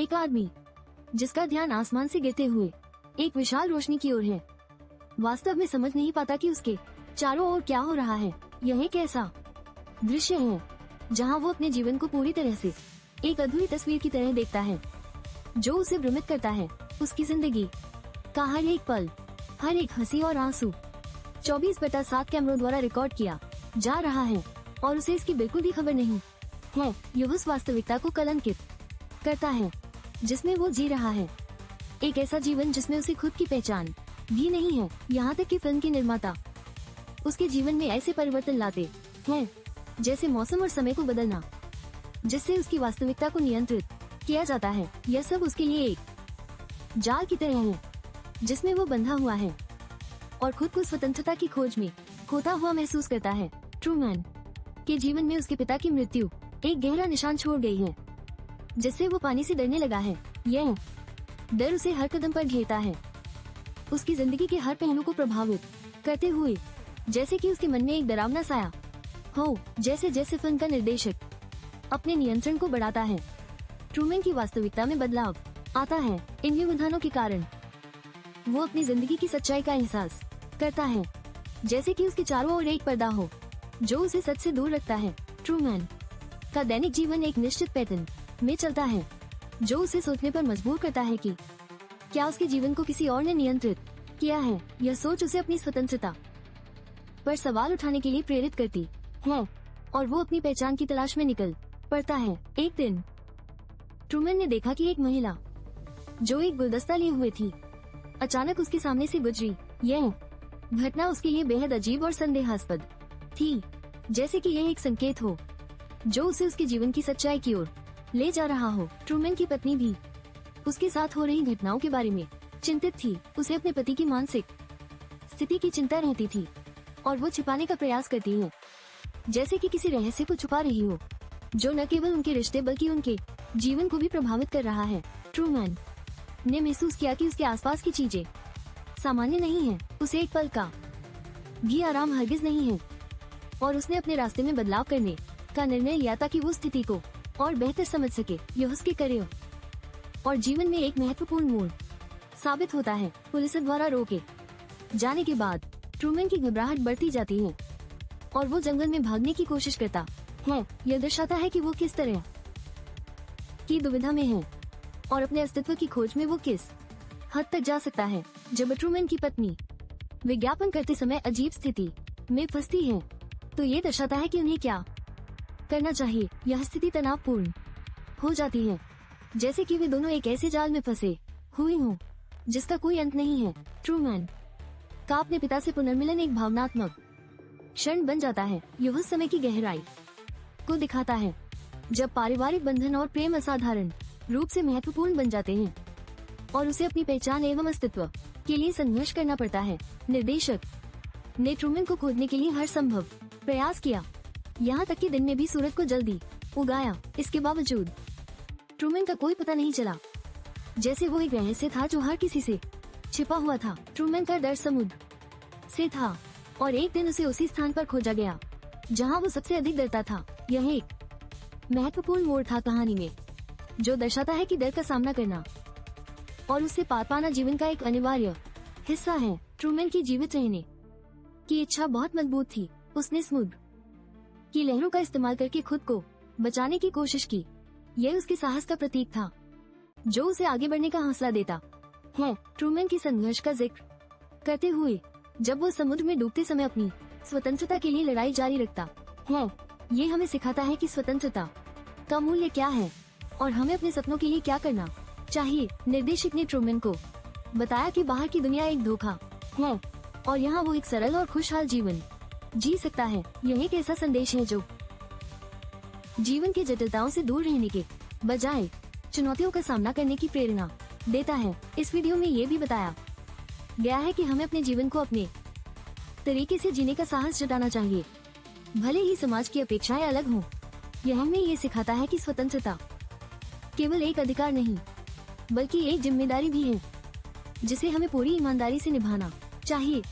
एक आदमी जिसका ध्यान आसमान से गिरते हुए एक विशाल रोशनी की ओर है, वास्तव में समझ नहीं पाता कि उसके चारों ओर क्या हो रहा है। यह एक ऐसा दृश्य है जहां वो अपने जीवन को पूरी तरह से एक अधूरी तस्वीर की तरह देखता है, जो उसे भ्रमित करता है। उसकी जिंदगी का हर एक पल, हर एक हंसी और आंसू 24/7 कैमरों द्वारा रिकॉर्ड किया जा रहा है और उसे इसकी बिल्कुल भी खबर नहीं है। यह उस वास्तविकता को कलंकित करता है जिसमें वो जी रहा है, एक ऐसा जीवन जिसमें उसे खुद की पहचान भी नहीं है। यहाँ तक कि फिल्म के निर्माता उसके जीवन में ऐसे परिवर्तन लाते हैं जैसे मौसम और समय को बदलना, जिससे उसकी वास्तविकता को नियंत्रित किया जाता है। यह सब उसके लिए एक जाल की तरह है जिसमें वो बंधा हुआ है और खुद को स्वतंत्रता की खोज में खोता हुआ महसूस करता है। ट्रूमैन के जीवन में उसके पिता की मृत्यु एक गहरा निशान छोड़ गई है, जिससे वो पानी से डरने लगा है। यह डर उसे हर कदम पर घेरता है, उसकी जिंदगी के हर पहलू को प्रभावित करते हुए, जैसे कि उसके मन में एक डरावना साया हो। जैसे जैसे फिल्म का निर्देशक अपने नियंत्रण को बढ़ाता है, ट्रूमैन की वास्तविकता में बदलाव आता है। इन व्यवधानों के कारण वो अपनी जिंदगी की सच्चाई का एहसास करता है, जैसे कि उसके चारों ओर एक पर्दा हो जो उसे सच से दूर रखता है। ट्रूमैन का दैनिक जीवन एक निश्चित पैटर्न में चलता है, जो उसे सोचने पर मजबूर करता है कि क्या उसके जीवन को किसी और ने नियंत्रित किया है। यह सोच उसे अपनी स्वतंत्रता पर सवाल उठाने के लिए प्रेरित करती है और वो अपनी पहचान की तलाश में निकल पड़ता है। एक दिन ट्रूमैन ने देखा कि एक महिला जो एक गुलदस्ता लिए हुए थी, अचानक उसके सामने से गुजरी। यह घटना उसके लिए बेहद अजीब और संदेहास्पद थी, जैसे कि यह एक संकेत हो जो उसे उसके जीवन की सच्चाई की ओर ले जा रहा हो। ट्रूमैन की पत्नी भी उसके साथ हो रही घटनाओं के बारे में चिंतित थी। उसे अपने पति की मानसिक स्थिति की चिंता रहती थी और वो छिपाने का प्रयास करती है, जैसे कि किसी रहस्य को छुपा रही हो जो न केवल उनके रिश्ते बल्कि उनके जीवन को भी प्रभावित कर रहा है। ट्रूमैन ने महसूस किया कि उसके आसपास की चीजें सामान्य नहीं है, उसे एक पल का भी आराम हरगिज नहीं है और उसने अपने रास्ते में बदलाव करने का निर्णय लिया ताकि वो स्थिति को और बेहतर समझ सके। यह उसके करियर और जीवन में एक महत्वपूर्ण मोड़ साबित होता है। पुलिस द्वारा रोके जाने के बाद ट्रूमैन की घबराहट बढ़ती जाती है और वो जंगल में भागने की कोशिश करता है। यह दर्शाता है कि वो किस तरह की दुविधा में है और अपने अस्तित्व की खोज में वो किस हद तक जा सकता है। जब ट्रूमैन की पत्नी विज्ञापन करते समय अजीब स्थिति में फंसती है, तो ये दर्शाता है कि उन्हें क्या करना चाहिए। यह स्थिति तनावपूर्ण हो जाती है, जैसे कि वे दोनों एक ऐसे जाल में फंसे हुए हों जिसका कोई अंत नहीं है। ट्रूमैन का अपने पिता से पुनर्मिलन एक भावनात्मक क्षण बन जाता है। यह उस समय की गहराई को दिखाता है जब पारिवारिक बंधन और प्रेम असाधारण रूप से महत्वपूर्ण बन जाते हैं और उसे अपनी पहचान एवं अस्तित्व के लिए संघर्ष करना पड़ता है। निर्देशक ने ट्रूमैन को खोजने के लिए हर संभव प्रयास किया, यहाँ तक कि दिन में भी सूरज को जल्दी उगाया। इसके बावजूद ट्रूमैन का कोई पता नहीं चला, जैसे वो एक रहस्य था जो हर किसी से छिपा हुआ था। ट्रूमैन का डर समुद्र से था और एक दिन उसे उसी स्थान पर खोजा गया जहां वो सबसे अधिक डरता था। यह एक महत्वपूर्ण मोड़ था कहानी में, जो दर्शाता है कि डर का सामना करना और उससे पार पाना जीवन का एक अनिवार्य हिस्सा है। ट्रूमैन की जीवित रहने की इच्छा बहुत मजबूत थी। उसने समुद्र की लहरों का इस्तेमाल करके खुद को बचाने की कोशिश की। यह उसके साहस का प्रतीक था जो उसे आगे बढ़ने का हौसला देता है। ट्रूमैन की संघर्ष का जिक्र करते हुए, जब वो समुद्र में डूबते समय अपनी स्वतंत्रता के लिए लड़ाई जारी रखता है, ये हमें सिखाता है कि स्वतंत्रता का मूल्य क्या है और हमें अपने सपनों के लिए क्या करना चाहिए। निर्देशक ने ट्रूमैन को बताया कि बाहर की दुनिया एक धोखा है और यहाँ वो एक सरल और खुशहाल जीवन जी सकता है। यह एक ऐसा संदेश है जो जीवन की जटिलताओं से दूर रहने के बजाय चुनौतियों का सामना करने की प्रेरणा देता है। इस वीडियो में ये भी बताया गया है कि हमें अपने जीवन को अपने तरीके से जीने का साहस जुटाना चाहिए, भले ही समाज की अपेक्षाएं अलग हों। यह हमें ये सिखाता है कि स्वतंत्रता केवल एक अधिकार नहीं, बल्कि एक जिम्मेदारी भी है, जिसे हमें पूरी ईमानदारी से निभाना चाहिए।